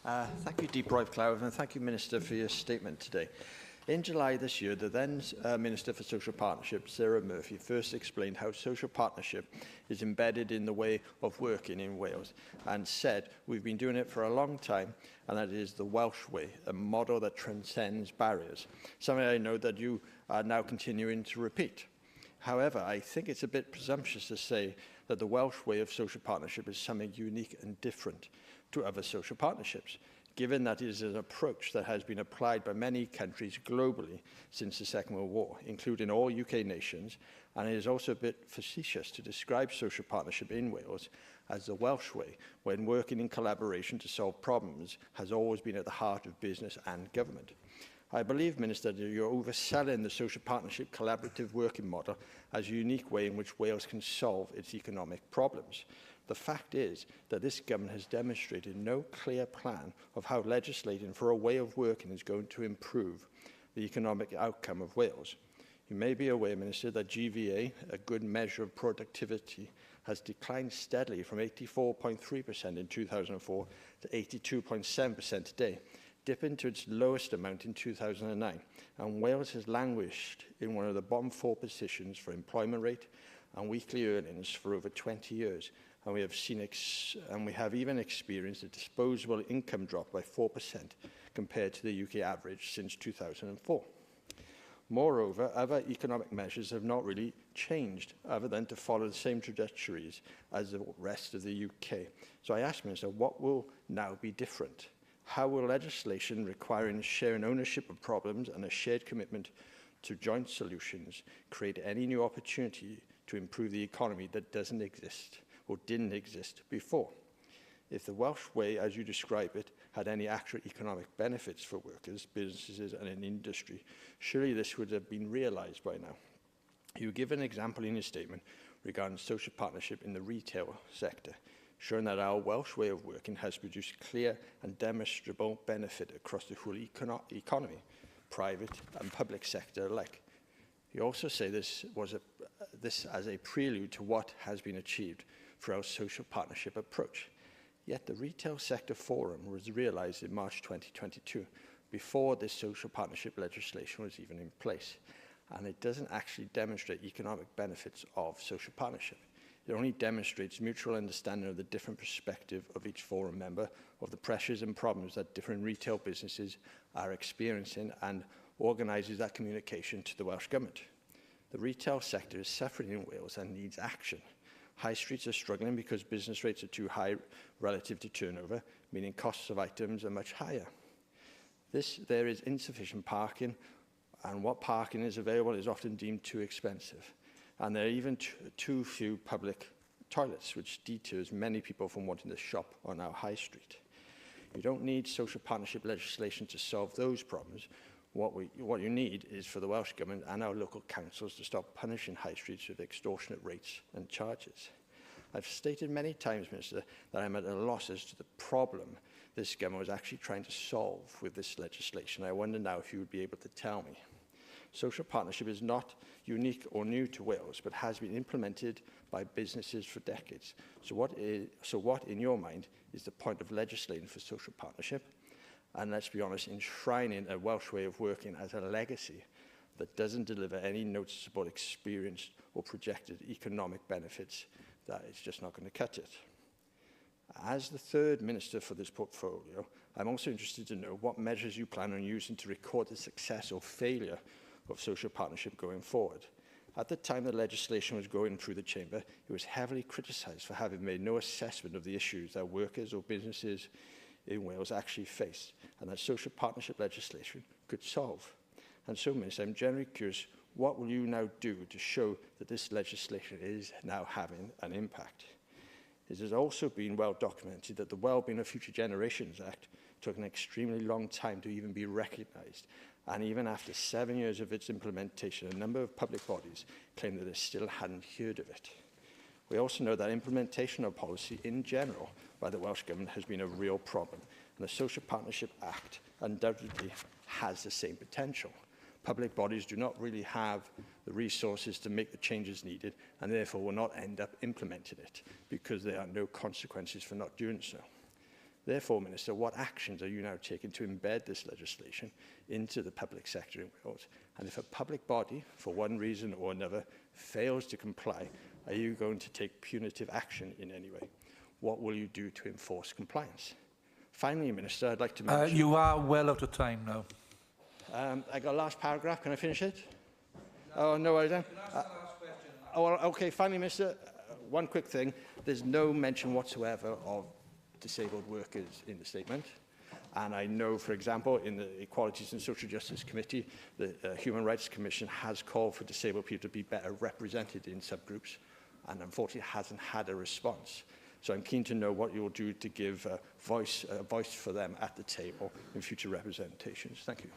Thank you, Deep Clough, and thank you, Minister, for your statement today. In July this year, the then Minister for Social Partnership, Sarah Murphy, first explained how social partnership is embedded in the way of working in Wales and said, "We've been doing it for a long time, and that is the Welsh way, a model that transcends barriers," something I know that you are now continuing to repeat. However, I think it's a bit presumptuous to say that the Welsh way of social partnership is something unique and different to other social partnerships, given that it is an approach that has been applied by many countries globally since the Second World War, including all UK nations, and it is also a bit facetious to describe social partnership in Wales as the Welsh way, when working in collaboration to solve problems has always been at the heart of business and government. I believe, Minister, that you're overselling the social partnership collaborative working model as a unique way in which Wales can solve its economic problems. The fact is that this government has demonstrated no clear plan of how legislating for a way of working is going to improve the economic outcome of Wales. You may be aware, Minister, that GVA, a good measure of productivity, has declined steadily from 84.3% in 2004 to 82.7% today, dipping to its lowest amount in 2009. And Wales has languished in one of the bottom 4 positions for employment rate and weekly earnings for over 20 years. And we have even experienced a disposable income drop by 4% compared to the UK average since 2004. Moreover, other economic measures have not really changed other than to follow the same trajectories as the rest of the UK. So I ask, Minister, what will now be different? How will legislation requiring sharing ownership of problems and a shared commitment to joint solutions create any new opportunity to improve the economy that doesn't exist or didn't exist before? If the Welsh way, as you describe it, had any actual economic benefits for workers, businesses and an industry, surely this would have been realised by now. You give an example in your statement regarding social partnership in the retail sector, showing that our Welsh way of working has produced clear and demonstrable benefit across the whole economy, private and public sector alike. You also say this as a prelude to what has been achieved for our social partnership approach. Yet the Retail Sector Forum was realised in March 2022, before this social partnership legislation was even in place. And it doesn't actually demonstrate economic benefits of social partnership. It only demonstrates mutual understanding of the different perspective of each forum member, of the pressures and problems that different retail businesses are experiencing, and organises that communication to the Welsh Government. The retail sector is suffering in Wales and needs action. High streets are struggling because business rates are too high relative to turnover, meaning costs of items are much higher. There is insufficient parking, and what parking is available is often deemed too expensive. And there are even too few public toilets, which deters many people from wanting to shop on our high street. You don't need social partnership legislation to solve those problems. What you need is for the Welsh Government and our local councils to stop punishing high streets with extortionate rates and charges. I've stated many times, Minister, that I'm at a loss as to the problem this government was actually trying to solve with this legislation. I wonder now if you would be able to tell me. Social partnership is not unique or new to Wales, but has been implemented by businesses for decades. So what, in your mind, is the point of legislating for social partnership? And let's be honest, enshrining a Welsh way of working as a legacy that doesn't deliver any noticeable experience or projected economic benefits, that is just not going to cut it. As the third minister for this portfolio, I'm also interested to know what measures you plan on using to record the success or failure of social partnership going forward. At the time the legislation was going through the chamber, it was heavily criticised for having made no assessment of the issues that workers or businesses in Wales actually face, and that social partnership legislation could solve. And so, Minister, I'm generally curious, what will you now do to show that this legislation is now having an impact? It has also been well documented that the Wellbeing of Future Generations Act took an extremely long time to even be recognised, and even after 7 years of its implementation, a number of public bodies claim that they still hadn't heard of it. We also know that implementation of policy in general by the Welsh Government has been a real problem, and the Social Partnership Act undoubtedly has the same potential. Public bodies do not really have the resources to make the changes needed, and therefore will not end up implementing it, because there are no consequences for not doing so. Therefore, Minister, what actions are you now taking to embed this legislation into the public sector in Wales? And if a public body, for one reason or another, fails to comply, are you going to take punitive action in any way? What will you do to enforce compliance? Finally, Minister, I'd like to mention... You are well out of time now. I got a last paragraph. Can I finish it? Oh, no, I don't. Well, okay, finally, Minister, one quick thing. There's no mention whatsoever of disabled workers in the statement. And I know, for example, in the Equalities and Social Justice Committee, the Human Rights Commission has called for disabled people to be better represented in subgroups, and unfortunately hasn't had a response. So I'm keen to know what you'll do to give a voice for them at the table in future representations. Thank you.